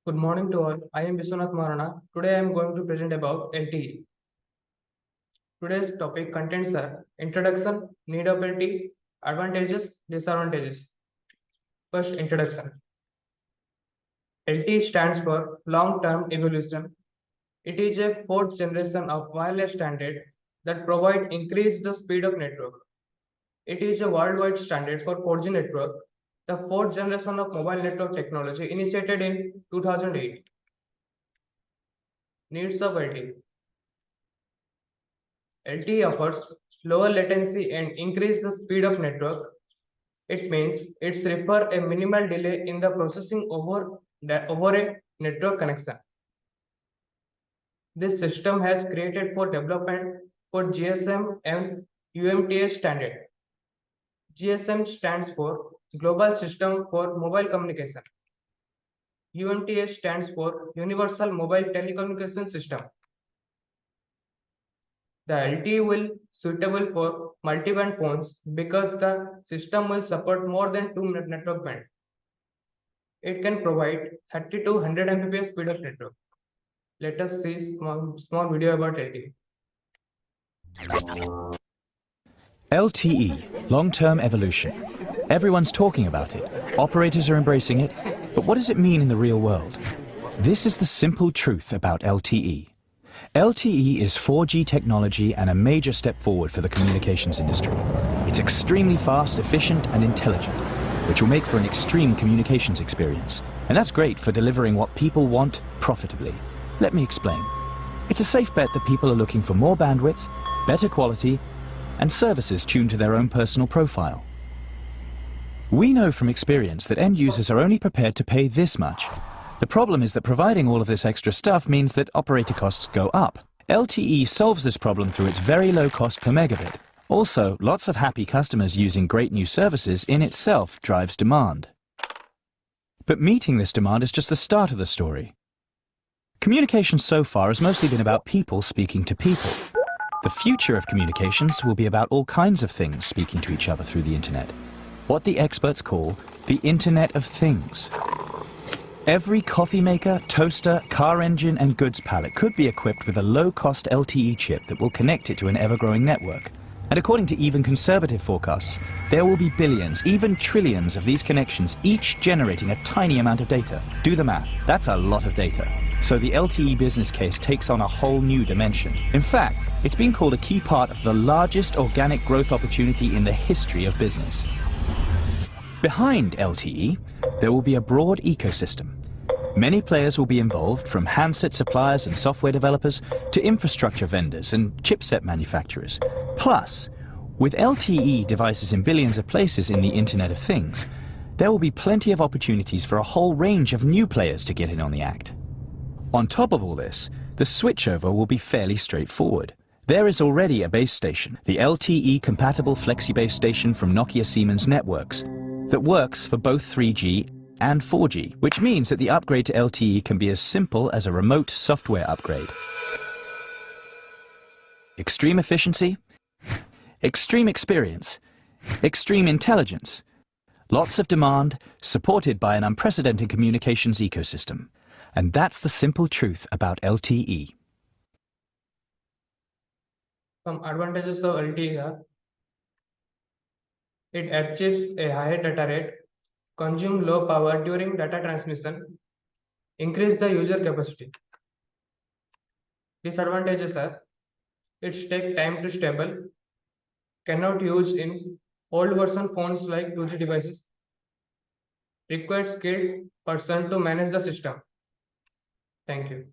Good morning to all. I am Biswanatha Maharana. Today I am going to present about LTE. Today's topic contains the introduction, need of LTE, advantages, disadvantages. First, introduction. LTE stands for long-term evolution. It is a fourth generation of wireless standard that provide increase the speed of network. It is a worldwide standard for 4G network, the fourth generation of mobile network technology initiated in 2008. Needs of LTE. LTE offers lower latency and increase the speed of network. It means it's refer a minimal delay in the processing over a network connection. This system has created for development for GSM and UMTS standard. GSM stands for Global System for Mobile Communication. UMTS stands for Universal Mobile Telecommunication System. The LTE will suitable for multi-band phones because the system will support more than two network band. It can provide 30 to 100 Mbps speed of network. Let us see small video about LTE. LTE, long-term evolution. Everyone's talking about it. Operators are embracing it. But what does it mean in the real world? This is the simple truth about LTE. LTE is 4G technology and a major step forward for the communications industry. It's extremely fast, efficient, and intelligent, which will make for an extreme communications experience. And that's great for delivering what people want profitably. Let me explain. It's a safe bet that people are looking for more bandwidth, better quality, and services tuned to their own personal profile. We know from experience that end users are only prepared to pay this much. The problem is that providing all of this extra stuff means that operator costs go up. LTE solves this problem through its very low cost per megabit. Also, lots of happy customers using great new services in itself drives demand. But meeting this demand is just the start of the story. Communication so far has mostly been about people speaking to people. The future of communications will be about all kinds of things speaking to each other through the internet. What the experts call the Internet of Things. Every coffee maker, toaster, car engine and goods pallet could be equipped with a low-cost LTE chip that will connect it to an ever-growing network. And according to even conservative forecasts, there will be billions, even trillions of these connections, each generating a tiny amount of data. Do the math. That's a lot of data. So the LTE business case takes on a whole new dimension. In fact, it's been called a key part of the largest organic growth opportunity in the history of business. Behind LTE, there will be a broad ecosystem. Many players will be involved, from handset suppliers and software developers to infrastructure vendors and chipset manufacturers. Plus, with LTE devices in billions of places in the Internet of Things, there will be plenty of opportunities for a whole range of new players to get in on the act. On top of all this, the switchover will be fairly straightforward. There is already a base station, the LTE-compatible flexi-base station from Nokia Siemens Networks, that works for both 3G and 4G, which means that the upgrade to LTE can be as simple as a remote software upgrade. Extreme efficiency, extreme experience, extreme intelligence, lots of demand, supported by an unprecedented communications ecosystem. And that's the simple truth about LTE. Some advantages of LTE are: it achieves a higher data rate, consume low power during data transmission, increase the user capacity. Disadvantages are: it takes time to stable, cannot use in old version phones like 2G devices, requires skilled person to manage the system. Thank you.